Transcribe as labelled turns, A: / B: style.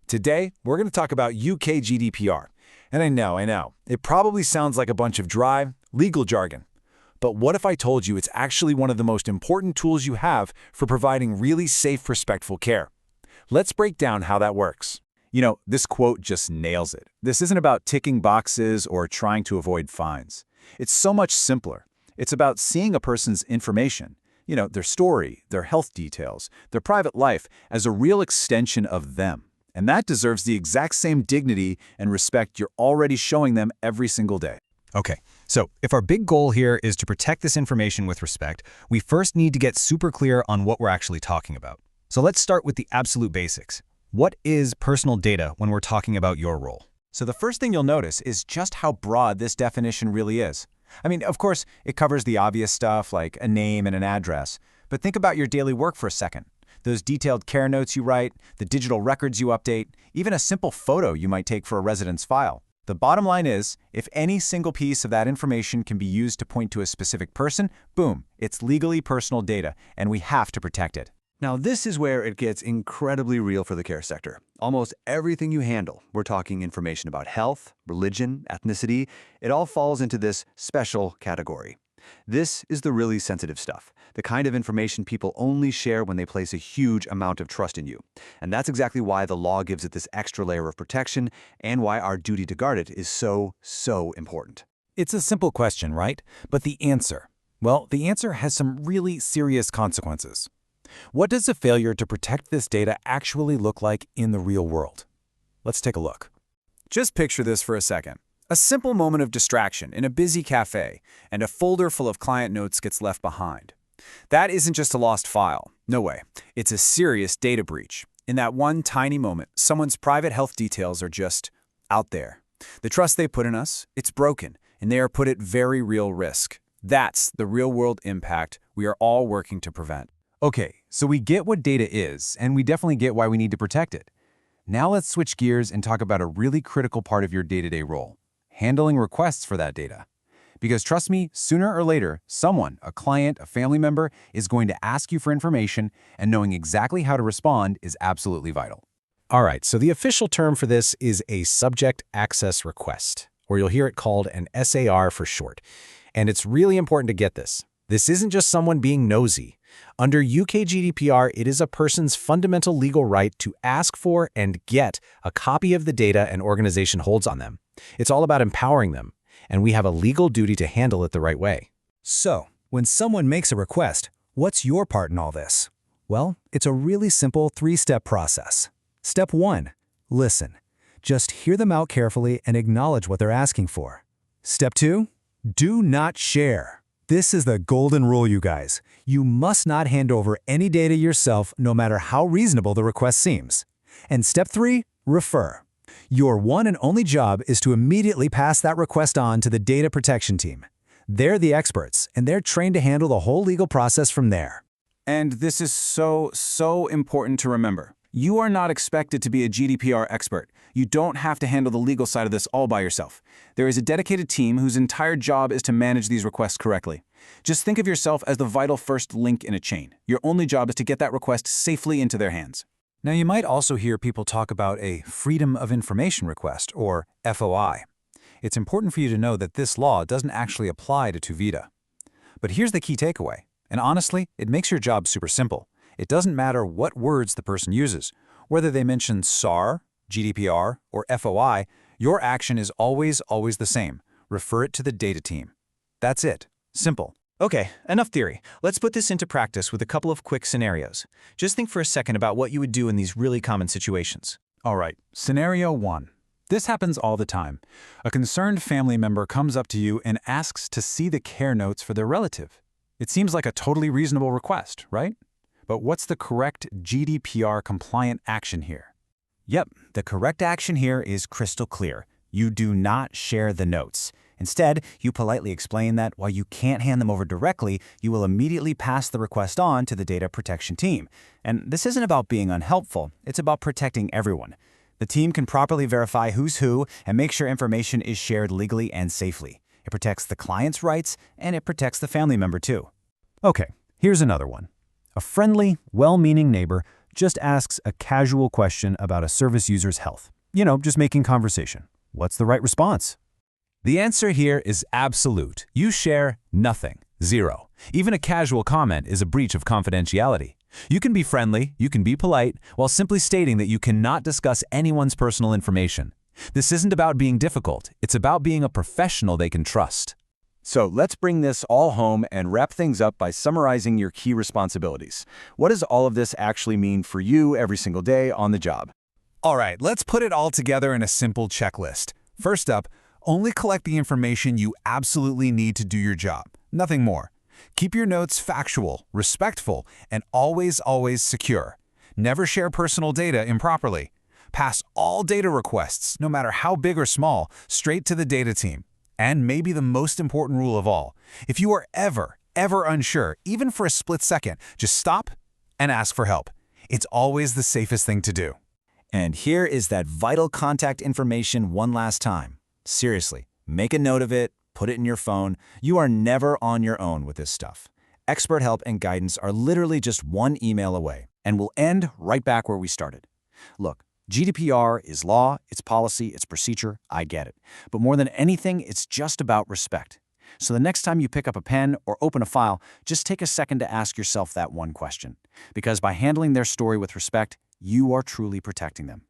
A: Today, we're going to talk about UK GDPR. And I know, it probably sounds like a bunch of dry, legal jargon. But what if I told you it's actually one of the most important tools you have for providing really safe, respectful care? Let's break down how that works. This quote just nails it. This isn't about ticking boxes or trying to avoid fines. It's so much simpler. It's about seeing a person's information, their story, their health details, their private life, as a real extension of them. And that deserves the exact same dignity and respect you're already showing them every single day.
B: Okay, so if our big goal here is to protect this information with respect, we first need to get super clear on what we're actually talking about. So let's start with the absolute basics. What is personal data when we're talking about your role?
A: So the first thing you'll notice is just how broad this definition really is. Of course, it covers the obvious stuff like a name and an address, but think about your daily work for a second. Those detailed care notes you write, the digital records you update, even a simple photo you might take for a resident's file. The bottom line is, if any single piece of that information can be used to point to a specific person, boom, it's legally personal data, and we have to protect it.
C: Now, this is where it gets incredibly real for the care sector. Almost everything you handle, we're talking information about health, religion, ethnicity, it all falls into this special category. This is the really sensitive stuff, the kind of information people only share when they place a huge amount of trust in you. And that's exactly why the law gives it this extra layer of protection and why our duty to guard it is so important.
A: It's a simple question, right? But the answer? Well, the answer has some really serious consequences. What does a failure to protect this data actually look like in the real world? Let's take a look. Just picture this for a second. A simple moment of distraction in a busy cafe, and a folder full of client notes gets left behind. That isn't just a lost file. No way. It's a serious data breach. In that one tiny moment, someone's private health details are just out there. The trust they put in us, it's broken, and they are put at very real risk. That's the real-world impact we are all working to prevent. Okay, so we get what data is, and we definitely get why we need to protect it. Now let's switch gears and talk about a really critical part of your day-to-day role: handling requests for that data. Because trust me, sooner or later, someone, a client, a family member, is going to ask you for information, and knowing exactly how to respond is absolutely vital.
B: All right, so the official term for this is a subject access request, or you'll hear it called an SAR for short. And it's really important to get this. This isn't just someone being nosy. Under UK GDPR, it is a person's fundamental legal right to ask for and get a copy of the data an organization holds on them. It's all about empowering them, and we have a legal duty to handle it the right way.
D: So, when someone makes a request, what's your part in all this? Well, it's a really simple three-step process. Step 1. Listen. Just hear them out carefully and acknowledge what they're asking for. Step 2. Do not share. This is the golden rule, you guys. You must not hand over any data yourself, no matter how reasonable the request seems. And step 3, refer. Your one and only job is to immediately pass that request on to the data protection team. They're the experts, and they're trained to handle the whole legal process from there.
A: And this is so important to remember. You are not expected to be a GDPR expert. You don't have to handle the legal side of this all by yourself. There is a dedicated team whose entire job is to manage these requests correctly. Just think of yourself as the vital first link in a chain. Your only job is to get that request safely into their hands. Now, you might also hear people talk about a Freedom of Information request, or FOI. It's important for you to know that this law doesn't actually apply to TuVida. But here's the key takeaway, and honestly, it makes your job super simple. It doesn't matter what words the person uses. Whether they mention SAR, GDPR, or FOI, your action is always the same. Refer it to the data team. That's it. Simple.
B: Okay, enough theory. Let's put this into practice with a couple of quick scenarios. Just think for a second about what you would do in these really common situations.
A: All right, scenario 1. This happens all the time. A concerned family member comes up to you and asks to see the care notes for their relative. It seems like a totally reasonable request, right? But what's the correct GDPR-compliant action here?
E: Yep, the correct action here is crystal clear. You do not share the notes. Instead, you politely explain that while you can't hand them over directly, you will immediately pass the request on to the data protection team. And this isn't about being unhelpful, it's about protecting everyone. The team can properly verify who's who and make sure information is shared legally and safely. It protects the client's rights, and it protects the family member too.
D: Okay, here's another one. A friendly, well-meaning neighbor
A: just asks a casual question about a service user's health. Just making conversation. What's the right response?
B: The answer here is absolute. You share nothing. Zero. Even a casual comment is a breach of confidentiality. You can be friendly, you can be polite, while simply stating that you cannot discuss anyone's personal information. This isn't about being difficult, it's about being a professional they can trust.
A: So let's bring this all home and wrap things up by summarizing your key responsibilities. What does all of this actually mean for you every single day on the job?
D: All right, let's put it all together in a simple checklist. First up, only collect the information you absolutely need to do your job. Nothing more. Keep your notes factual, respectful, and always secure. Never share personal data improperly. Pass all data requests, no matter how big or small, straight to the data team. And maybe the most important rule of all, if you are ever unsure, even for a split second, just stop and ask for help. It's always the safest thing to do.
E: And here is that vital contact information one last time. Seriously, make a note of it, put it in your phone. You are never on your own with this stuff. Expert help and guidance are literally just one email away.
C: And we'll end right back where we started. Look, GDPR is law, it's policy, it's procedure, I get it. But more than anything, it's just about respect. So the next time you pick up a pen or open a file, just take a second to ask yourself that one question. Because by handling their story with respect, you are truly protecting them.